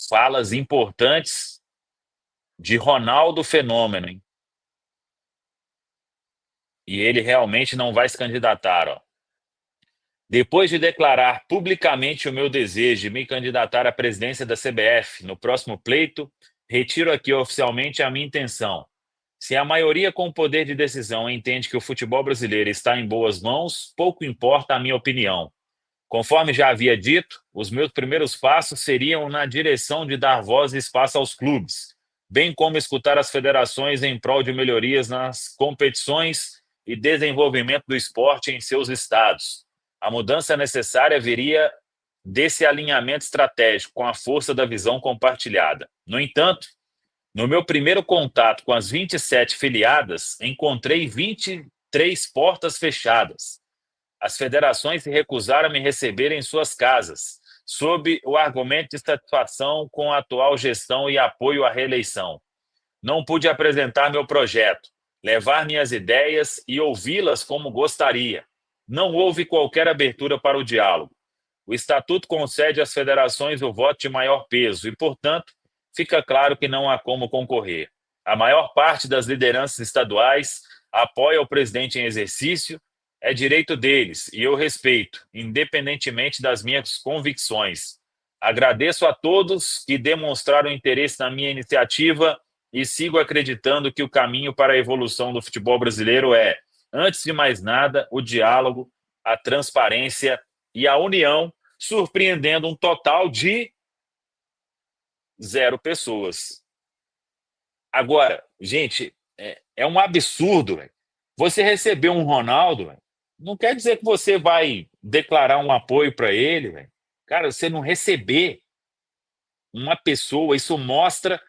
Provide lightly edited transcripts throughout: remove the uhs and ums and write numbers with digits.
Falas importantes de Ronaldo Fenômeno, hein? E ele realmente não vai se candidatar, ó. Depois de declarar publicamente o meu desejo de me candidatar à presidência da CBF no próximo pleito, retiro aqui oficialmente a minha intenção. Se a maioria com poder de decisão entende que o futebol brasileiro está em boas mãos, pouco importa a minha opinião. Conforme já havia dito, os meus primeiros passos seriam na direção de dar voz e espaço aos clubes, bem como escutar as federações em prol de melhorias nas competições e desenvolvimento do esporte em seus estados. A mudança necessária viria desse alinhamento estratégico com a força da visão compartilhada. No entanto, no meu primeiro contato com as 27 filiadas, encontrei 23 portas fechadas. As federações se recusaram a me receber em suas casas, sob o argumento de satisfação com a atual gestão e apoio à reeleição. Não pude apresentar meu projeto, levar minhas ideias e ouvi-las como gostaria. Não houve qualquer abertura para o diálogo. O Estatuto concede às federações o voto de maior peso e, portanto, fica claro que não há como concorrer. A maior parte das lideranças estaduais apoia o presidente em exercício, é direito deles e eu respeito, independentemente das minhas convicções. Agradeço a todos que demonstraram interesse na minha iniciativa e sigo acreditando que o caminho para a evolução do futebol brasileiro é, antes de mais nada, o diálogo, a transparência e a união, surpreendendo um total de 0 pessoas. Agora, gente, é um absurdo, véio. Você receber um Ronaldo, véio, não quer dizer que você vai declarar um apoio para ele, véio. Cara, você não receber uma pessoa, isso mostra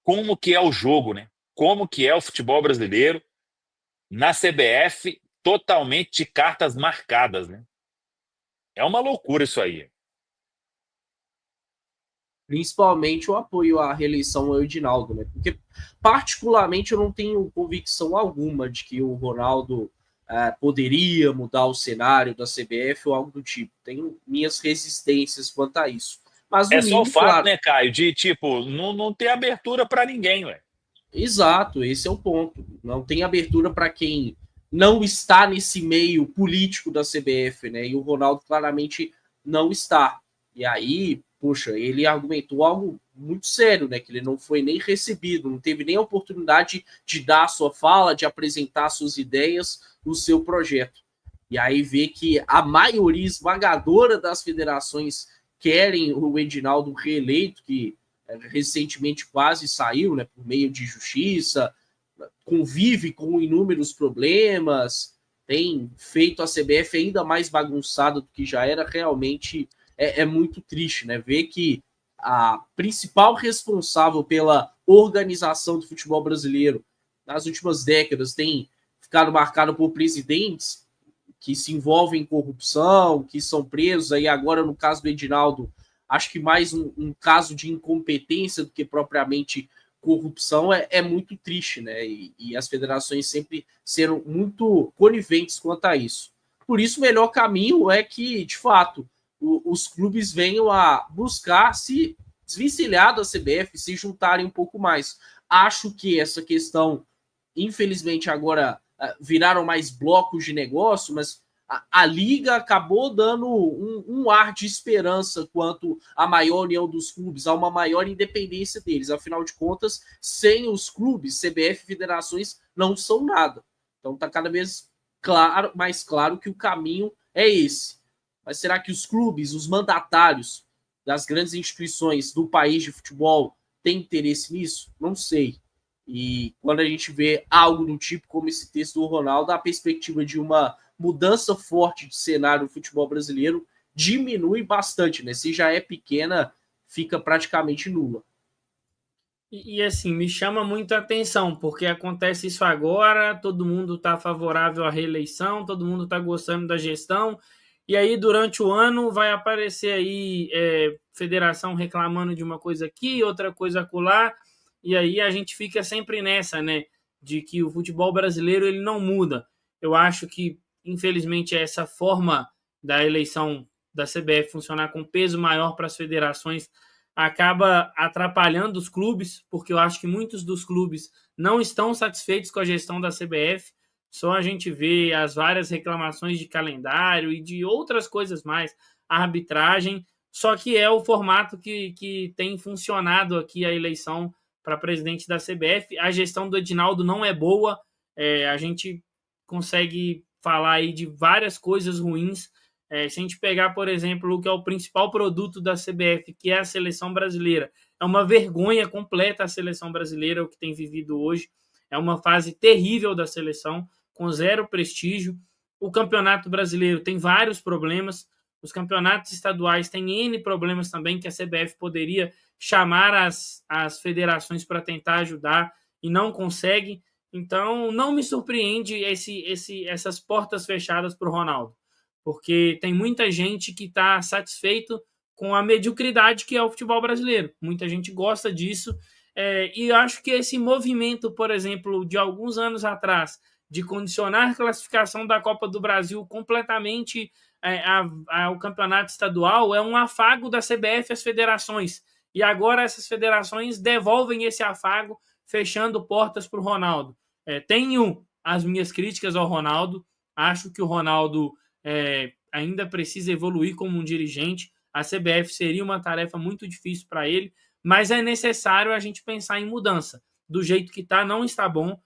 como que é o jogo, né? Como que é o futebol brasileiro na CBF, totalmente de cartas marcadas, né? É uma loucura isso aí. Principalmente o apoio à reeleição ao Edinaldo, né? Porque, particularmente, eu não tenho convicção alguma de que o Ronaldo poderia mudar o cenário da CBF ou algo do tipo. Tenho minhas resistências quanto a isso. Mas, É no só o mínimo, fato, claro. né, Caio, de tipo, não ter abertura para ninguém, ué. Exato, esse é o ponto. Não tem abertura para quem não está nesse meio político da CBF, né? E o Ronaldo claramente não está. E aí, poxa, ele argumentou algo muito sério, né? Que ele não foi nem recebido, não teve nem a oportunidade de dar a sua fala, de apresentar suas ideias no seu projeto. E aí vê que a maioria esmagadora das federações querem o Edinaldo reeleito, que recentemente quase saiu, né, por meio de justiça, convive com inúmeros problemas, tem feito a CBF ainda mais bagunçada do que já era, realmente é muito triste, né? Ver que a principal responsável pela organização do futebol brasileiro nas últimas décadas tem ficado marcada por presidentes que se envolvem em corrupção, que são presos. Aí agora, no caso do Edinaldo, acho que mais um caso de incompetência do que propriamente corrupção é muito triste, né? E as federações sempre serão muito coniventes quanto a isso. Por isso, o melhor caminho é que, de fato, os clubes venham a buscar se desvencilhar da CBF, se juntarem um pouco mais. Acho que essa questão, infelizmente, agora viraram mais blocos de negócio, mas a liga acabou dando um ar de esperança quanto à maior união dos clubes, a uma maior independência deles. Afinal de contas, sem os clubes, CBF e federações não são nada. Então está cada vez mais claro que o caminho é esse. Mas será que os clubes, os mandatários das grandes instituições do país de futebol têm interesse nisso? Não sei. E quando a gente vê algo do tipo como esse texto do Ronaldo, a perspectiva de uma mudança forte de cenário do futebol brasileiro diminui bastante, né? Se já é pequena, fica praticamente nula. Assim, me chama muito a atenção, porque acontece isso agora, todo mundo está favorável à reeleição, todo mundo está gostando da gestão, e aí durante o ano vai aparecer aí federação reclamando de uma coisa aqui, outra coisa acolá, e aí a gente fica sempre nessa, né, de que o futebol brasileiro ele não muda. Eu acho que, infelizmente, essa forma da eleição da CBF funcionar com peso maior para as federações acaba atrapalhando os clubes, porque eu acho que muitos dos clubes não estão satisfeitos com a gestão da CBF. Só a gente vê as várias reclamações de calendário e de outras coisas mais, a arbitragem, só que é o formato que tem funcionado aqui a eleição para presidente da CBF. A gestão do Edinaldo não é boa, a gente consegue falar aí de várias coisas ruins. Se a gente pegar, por exemplo, o que é o principal produto da CBF, que é a seleção brasileira, é uma vergonha completa a seleção brasileira, o que tem vivido hoje. É uma fase terrível da seleção, com zero prestígio. O campeonato brasileiro tem vários problemas. Os campeonatos estaduais têm N problemas também, que a CBF poderia chamar as federações para tentar ajudar e não consegue. Então, não me surpreende essas portas fechadas para o Ronaldo, porque tem muita gente que está satisfeito com a mediocridade que é o futebol brasileiro. Muita gente gosta disso, e acho que esse movimento, por exemplo, de alguns anos atrás, de condicionar a classificação da Copa do Brasil completamente ao campeonato estadual, é um afago da CBF às federações. E agora essas federações devolvem esse afago, fechando portas para o Ronaldo. Tenho as minhas críticas ao Ronaldo, acho que o Ronaldo ainda precisa evoluir como um dirigente. A CBF seria uma tarefa muito difícil para ele, mas é necessário a gente pensar em mudança. Do jeito que está, não está bom,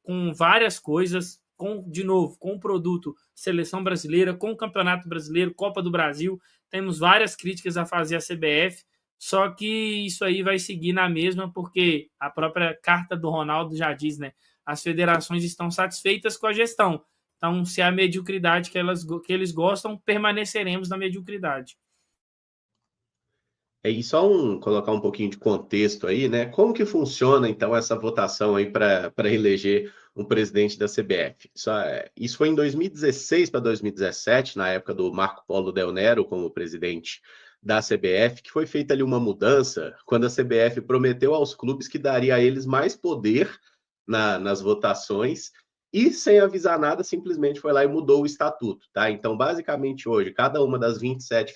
com várias coisas, de novo, com o produto Seleção Brasileira, com o Campeonato Brasileiro, Copa do Brasil, temos várias críticas a fazer à CBF, só que isso aí vai seguir na mesma, porque a própria carta do Ronaldo já diz, né? As federações estão satisfeitas com a gestão. Então, se é a mediocridade que eles gostam, permaneceremos na mediocridade. E só colocar um pouquinho de contexto aí, né? Como que funciona, então, essa votação aí para eleger um presidente da CBF? Isso foi em 2016 para 2017, na época do Marco Polo Del Nero como presidente da CBF, que foi feita ali uma mudança, quando a CBF prometeu aos clubes que daria a eles mais poder nas votações, e sem avisar nada, simplesmente foi lá e mudou o estatuto, tá? Então, basicamente, hoje, cada uma das 27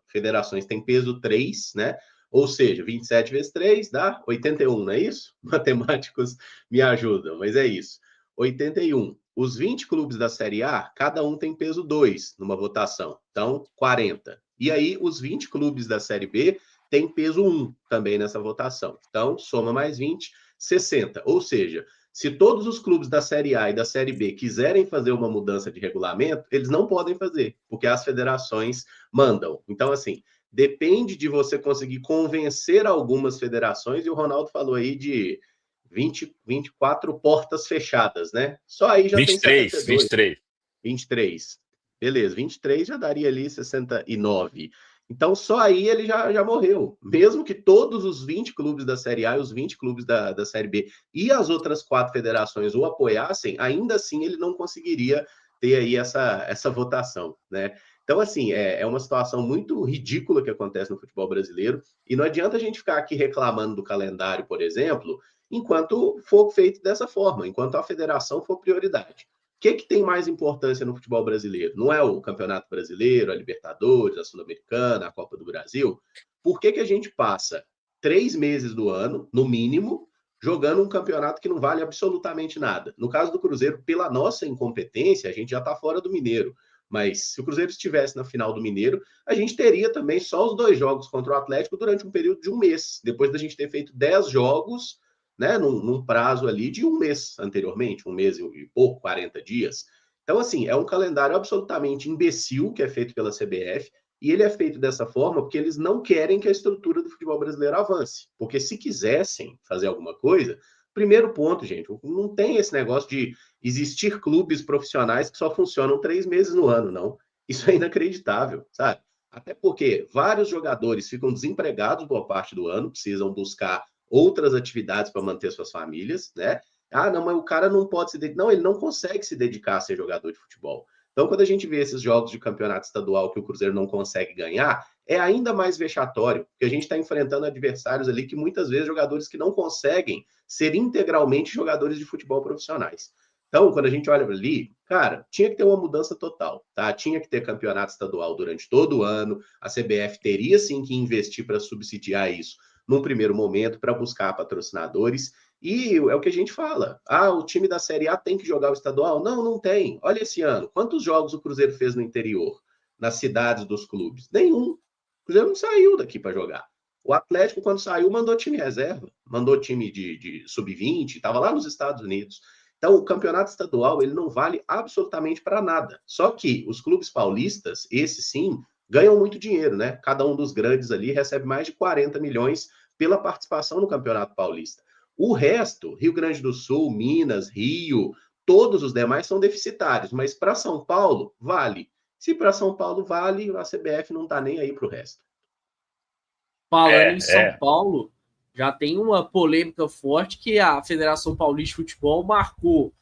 federações tem peso 3, né? Ou seja, 27 vezes 3 dá 81, não é isso? Matemáticos me ajudam, mas é isso. 81. Os 20 clubes da Série A, cada um tem peso 2 numa votação. Então, 40. E aí, os 20 clubes da Série B têm peso 1 também nessa votação. Então, soma mais 20, 60. Ou seja, se todos os clubes da Série A e da Série B quiserem fazer uma mudança de regulamento, eles não podem fazer, porque as federações mandam. Então, assim, depende de você conseguir convencer algumas federações, e o Ronaldo falou aí de 24 portas fechadas, né? Só aí já 23, tem 72. 23. 23. Beleza, 23 já daria ali 69. Então, só aí ele já morreu. Mesmo que todos os 20 clubes da Série A e os 20 clubes da Série B e as outras 4 federações o apoiassem, ainda assim ele não conseguiria ter aí essa votação, né? Então, assim, é uma situação muito ridícula que acontece no futebol brasileiro, e não adianta a gente ficar aqui reclamando do calendário, por exemplo, enquanto for feito dessa forma, enquanto a federação for prioridade. O que tem mais importância no futebol brasileiro? Não é o Campeonato Brasileiro, a Libertadores, a Sul-Americana, a Copa do Brasil? Por que a gente passa 3 meses do ano, no mínimo, jogando um campeonato que não vale absolutamente nada? No caso do Cruzeiro, pela nossa incompetência, a gente já está fora do Mineiro. Mas se o Cruzeiro estivesse na final do Mineiro, a gente teria também só os 2 jogos contra o Atlético durante um período de 1 mês, depois da gente ter feito 10 jogos, né, num prazo ali de 1 mês anteriormente, 1 mês e pouco, 40 dias. Então, assim, é um calendário absolutamente imbecil que é feito pela CBF, e ele é feito dessa forma porque eles não querem que a estrutura do futebol brasileiro avance. Porque se quisessem fazer alguma coisa, primeiro ponto, gente, não tem esse negócio de existir clubes profissionais que só funcionam 3 meses no ano, não. Isso é inacreditável, sabe? Até porque vários jogadores ficam desempregados boa parte do ano, precisam buscar outras atividades para manter suas famílias, né? Ah, não, mas o cara não pode se dedicar. Não, ele não consegue se dedicar a ser jogador de futebol. Então, quando a gente vê esses jogos de campeonato estadual que o Cruzeiro não consegue ganhar, é ainda mais vexatório, porque a gente está enfrentando adversários ali que muitas vezes jogadores que não conseguem ser integralmente jogadores de futebol profissionais. Então, quando a gente olha ali, cara, tinha que ter uma mudança total, tá? Tinha que ter campeonato estadual durante todo o ano, a CBF teria sim que investir para subsidiar isso num primeiro momento, para buscar patrocinadores, e é o que a gente fala. Ah, o time da Série A tem que jogar o estadual? Não, não tem. Olha esse ano, quantos jogos o Cruzeiro fez no interior, nas cidades dos clubes? Nenhum. O Cruzeiro não saiu daqui para jogar. O Atlético, quando saiu, mandou time reserva, mandou time de sub-20, estava lá nos Estados Unidos. Então, o campeonato estadual ele não vale absolutamente para nada. Só que os clubes paulistas, esses sim, ganham muito dinheiro, né? Cada um dos grandes ali recebe mais de 40 milhões pela participação no Campeonato Paulista. O resto, Rio Grande do Sul, Minas, Rio, todos os demais são deficitários, mas para São Paulo, vale. Se para São Paulo vale, a CBF não está nem aí para o resto. Falando em São Paulo, já tem uma polêmica forte que a Federação Paulista de Futebol marcou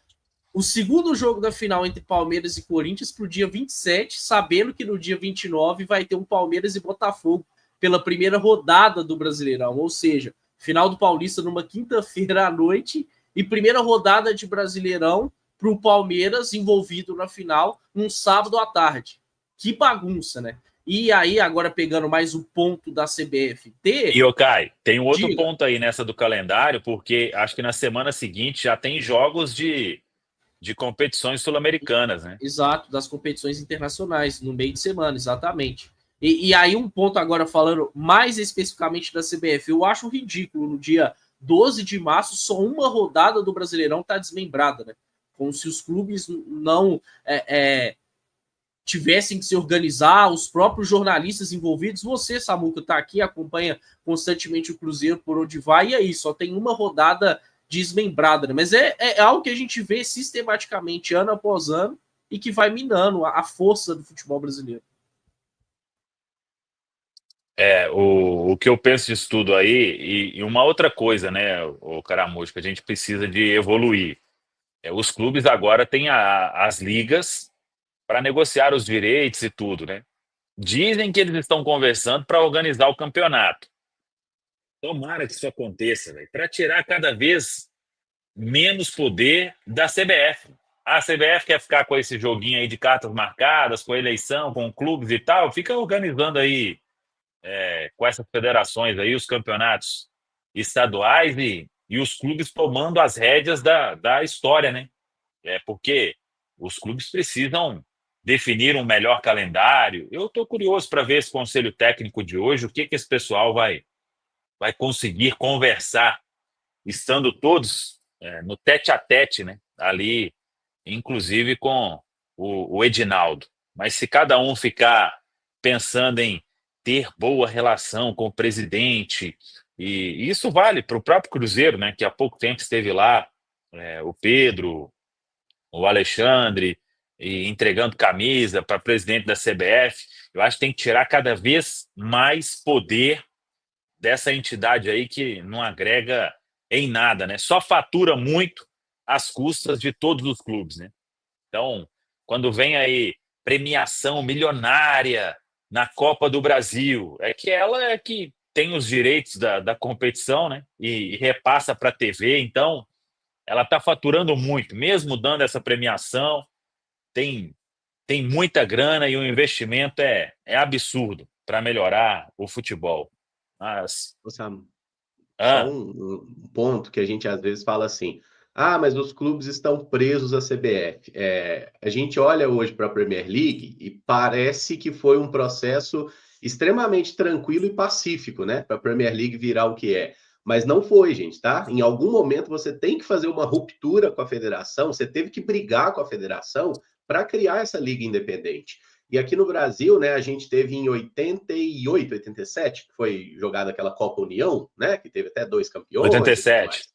o segundo jogo da final entre Palmeiras e Corinthians para o dia 27, sabendo que no dia 29 vai ter um Palmeiras e Botafogo pela primeira rodada do Brasileirão, ou seja, final do Paulista numa quinta-feira à noite e primeira rodada de Brasileirão para o Palmeiras envolvido na final num sábado à tarde. Que bagunça, né? E aí, agora pegando mais o ponto da CBFT... E, Kai, tem um outro ponto aí nessa do calendário, porque acho que na semana seguinte já tem jogos de competições sul-americanas, né? Exato, das competições internacionais, no meio de semana, exatamente. E aí um ponto agora falando mais especificamente da CBF, eu acho ridículo no dia 12 de março só uma rodada do Brasileirão está desmembrada, né? Como se os clubes não tivessem que se organizar, os próprios jornalistas envolvidos. Você, Samuca, está aqui, acompanha constantemente o Cruzeiro por onde vai, e aí só tem uma rodada desmembrada, né? Mas é algo que a gente vê sistematicamente ano após ano e que vai minando a força do futebol brasileiro. O que eu penso disso tudo aí, e uma outra coisa, né, o Caramujo, que a gente precisa de evoluir. Os clubes agora têm as ligas para negociar os direitos e tudo, né? Dizem que eles estão conversando para organizar o campeonato. Tomara que isso aconteça, para tirar cada vez menos poder da CBF. A CBF quer ficar com esse joguinho aí de cartas marcadas, com eleição, com clubes e tal, fica organizando aí com essas federações aí os campeonatos estaduais e os clubes tomando as rédeas da história, né? Porque os clubes precisam definir um melhor calendário. Eu estou curioso para ver esse conselho técnico de hoje, o que esse pessoal vai conseguir conversar, estando todos no tete-a-tete, né? Ali, inclusive com o Edinaldo. Mas se cada um ficar pensando em ter boa relação com o presidente, e isso vale para o próprio Cruzeiro, né? Que há pouco tempo esteve lá, o Pedro, o Alexandre, e entregando camisa para presidente da CBF. Eu acho que tem que tirar cada vez mais poder dessa entidade aí que não agrega em nada, né? Só fatura muito às custas de todos os clubes, né? Então, quando vem aí premiação milionária na Copa do Brasil, que ela é que tem os direitos da competição, né? E repassa para a TV, então ela está faturando muito, mesmo dando essa premiação, tem muita grana e o investimento é absurdo para melhorar o futebol. Mas... Só um ponto que a gente às vezes fala assim, mas os clubes estão presos à CBF. A gente olha hoje para a Premier League e parece que foi um processo extremamente tranquilo e pacífico, né? Para a Premier League virar o que é. Mas não foi, gente, tá? Em algum momento você tem que fazer uma ruptura com a federação, você teve que brigar com a federação para criar essa liga independente. E aqui no Brasil, né, a gente teve em 88, 87, que foi jogada aquela Copa União, né, que teve até 2 campeões. 87.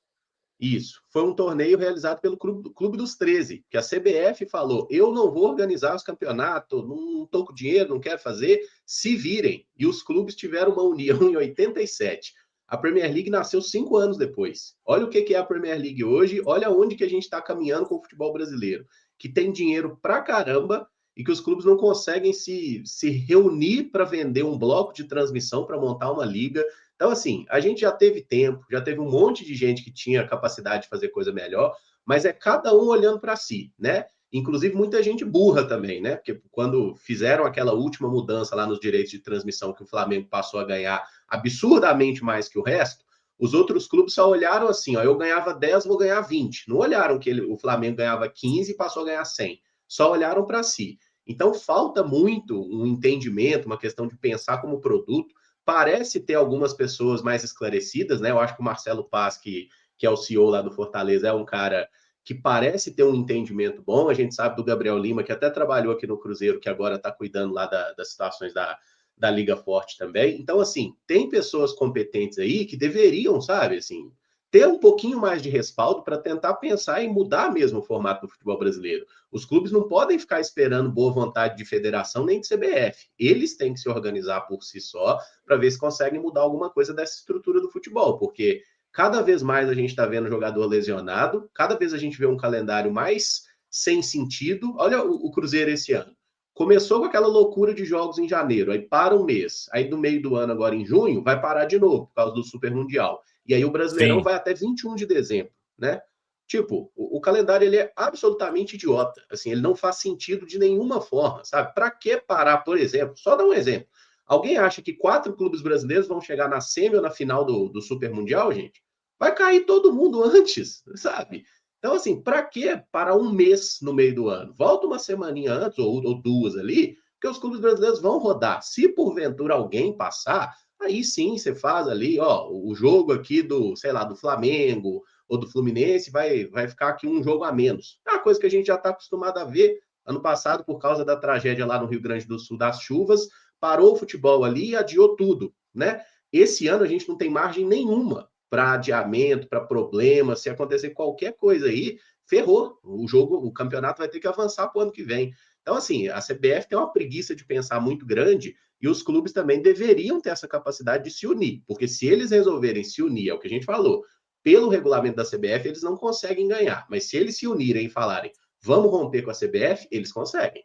Isso. Foi um torneio realizado pelo Clube dos 13, que a CBF falou, eu não vou organizar os campeonatos, não estou com dinheiro, não quero fazer, se virem. E os clubes tiveram uma união em 87. A Premier League nasceu 5 anos depois. Olha o que é a Premier League hoje, olha onde que a gente está caminhando com o futebol brasileiro, que tem dinheiro pra caramba e que os clubes não conseguem se reunir para vender um bloco de transmissão, para montar uma liga. Então, assim, a gente já teve tempo, já teve um monte de gente que tinha capacidade de fazer coisa melhor, mas é cada um olhando para si, né? Inclusive muita gente burra também, né? Porque quando fizeram aquela última mudança lá nos direitos de transmissão, que o Flamengo passou a ganhar absurdamente mais que o resto, os outros clubes só olharam assim, ó, eu ganhava 10, vou ganhar 20. Não olharam que o Flamengo ganhava 15 e passou a ganhar 100. Só olharam para si. Então falta muito um entendimento, uma questão de pensar como produto. Parece ter algumas pessoas mais esclarecidas, né? Eu acho que o Marcelo Paz, que é o CEO lá do Fortaleza, é um cara que parece ter um entendimento bom. A gente sabe do Gabriel Lima, que até trabalhou aqui no Cruzeiro, que agora está cuidando lá das situações da Liga Forte também. Então, assim, tem pessoas competentes aí que deveriam, sabe, assim, ter um pouquinho mais de respaldo para tentar pensar em mudar mesmo o formato do futebol brasileiro. Os clubes não podem ficar esperando boa vontade de federação nem de CBF. Eles têm que se organizar por si só para ver se conseguem mudar alguma coisa dessa estrutura do futebol, porque cada vez mais a gente está vendo jogador lesionado, cada vez a gente vê um calendário mais sem sentido. Olha o Cruzeiro esse ano. Começou com aquela loucura de jogos em janeiro, aí para um mês, aí no meio do ano, agora em junho, vai parar de novo, por causa do Super Mundial. E aí o Brasileirão vai até 21 de dezembro, né? Tipo, o calendário ele é absolutamente idiota. Assim, ele não faz sentido de nenhuma forma, sabe? Para que parar, por exemplo? Só dar um exemplo. Alguém acha que 4 clubes brasileiros vão chegar na semi ou na final do Super Mundial, gente? Vai cair todo mundo antes, sabe? Então, assim, para que parar um mês no meio do ano? Volta uma semaninha antes, ou duas ali, porque os clubes brasileiros vão rodar. Se porventura alguém passar, aí sim você faz ali, ó, o jogo aqui do, sei lá, do Flamengo ou do Fluminense vai ficar aqui um jogo a menos. É uma coisa que a gente já está acostumado a ver. Ano passado, por causa da tragédia lá no Rio Grande do Sul, das chuvas, parou o futebol ali e adiou tudo, né? Esse ano a gente não tem margem nenhuma para adiamento, para problema. Se acontecer qualquer coisa aí, ferrou. O campeonato vai ter que avançar para o ano que vem. Então, assim, a CBF tem uma preguiça de pensar muito grande e os clubes também deveriam ter essa capacidade de se unir, porque se eles resolverem se unir, é o que a gente falou, pelo regulamento da CBF, eles não conseguem ganhar. Mas se eles se unirem e falarem, vamos romper com a CBF, eles conseguem.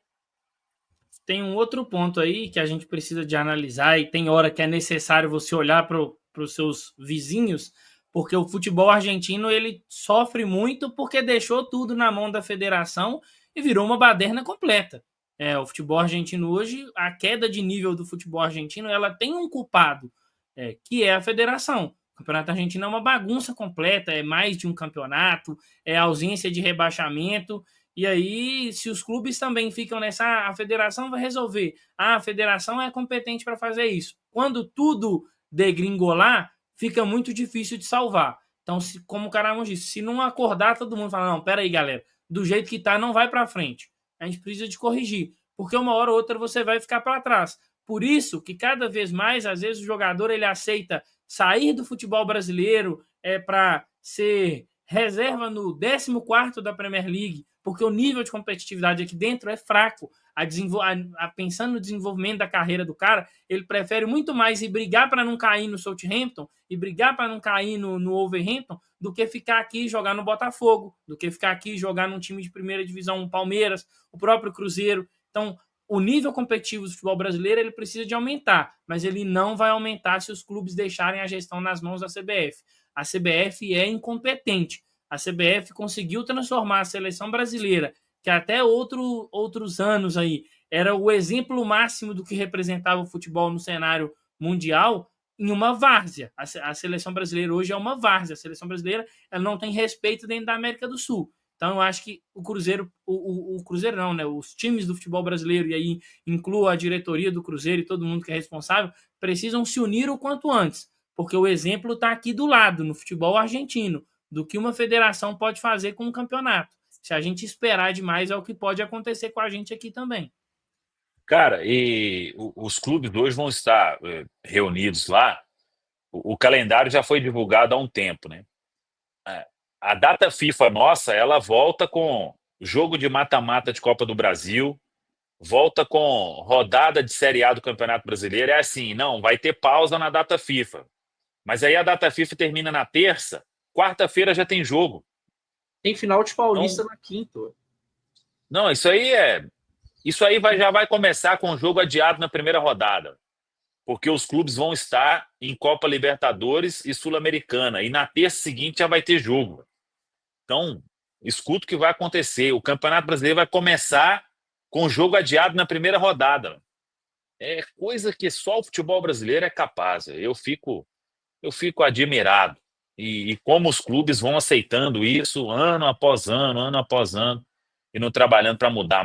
Tem um outro ponto aí que a gente precisa de analisar e tem hora que é necessário você olhar para os seus vizinhos, porque o futebol argentino ele sofre muito porque deixou tudo na mão da federação e virou uma baderna completa. O futebol argentino hoje, a queda de nível do futebol argentino, ela tem um culpado, que é a federação. O campeonato argentino é uma bagunça completa, é mais de um campeonato, é ausência de rebaixamento. E aí, se os clubes também ficam nessa, a federação vai resolver. A federação é competente para fazer isso. Quando tudo degringolar, fica muito difícil de salvar. Então, como o Caramon disse, se não acordar, todo mundo fala, não, peraí, galera, do jeito que tá, não vai para frente. A gente precisa de corrigir, porque uma hora ou outra você vai ficar para trás. Por isso que cada vez mais, às vezes, o jogador ele aceita sair do futebol brasileiro para ser reserva no 14º da Premier League, porque o nível de competitividade aqui dentro é fraco. Pensando no desenvolvimento da carreira do cara, ele prefere muito mais ir brigar para não cair no Southampton e brigar para não cair no Wolverhampton do que ficar aqui e jogar no Botafogo, do que ficar aqui e jogar num time de primeira divisão, um Palmeiras, o próprio Cruzeiro. Então, o nível competitivo do futebol brasileiro ele precisa de aumentar, mas ele não vai aumentar se os clubes deixarem a gestão nas mãos da CBF. A CBF é incompetente. A CBF conseguiu transformar a seleção brasileira, que até outros anos aí era o exemplo máximo do que representava o futebol no cenário mundial, em uma várzea. A seleção brasileira hoje é uma várzea. A seleção brasileira ela não tem respeito dentro da América do Sul. Então, eu acho que o Cruzeiro, o Cruzeiro não, né? Os times do futebol brasileiro, e aí incluo a diretoria do Cruzeiro e todo mundo que é responsável, precisam se unir o quanto antes, porque o exemplo está aqui do lado, no futebol argentino, do que uma federação pode fazer com um campeonato. Se a gente esperar demais, é o que pode acontecer com a gente aqui também. Cara, e os clubes hoje vão estar reunidos lá. O calendário já foi divulgado há um tempo, né? A data FIFA nossa, ela volta com jogo de mata-mata de Copa do Brasil, volta com rodada de Série A do Campeonato Brasileiro. É assim, não, vai ter pausa na data FIFA. Mas aí a data FIFA termina na terça, quarta-feira já tem jogo. Tem final de Paulista Então, na quinta. Não, isso aí já vai começar com o jogo adiado na primeira rodada. Porque os clubes vão estar em Copa Libertadores e Sul-Americana. E na terça seguinte já vai ter jogo. Então, escuta o que vai acontecer. O Campeonato Brasileiro vai começar com o jogo adiado na primeira rodada. É coisa que só o futebol brasileiro é capaz. Eu fico admirado. E como os clubes vão aceitando isso ano após ano, e não trabalhando para mudar.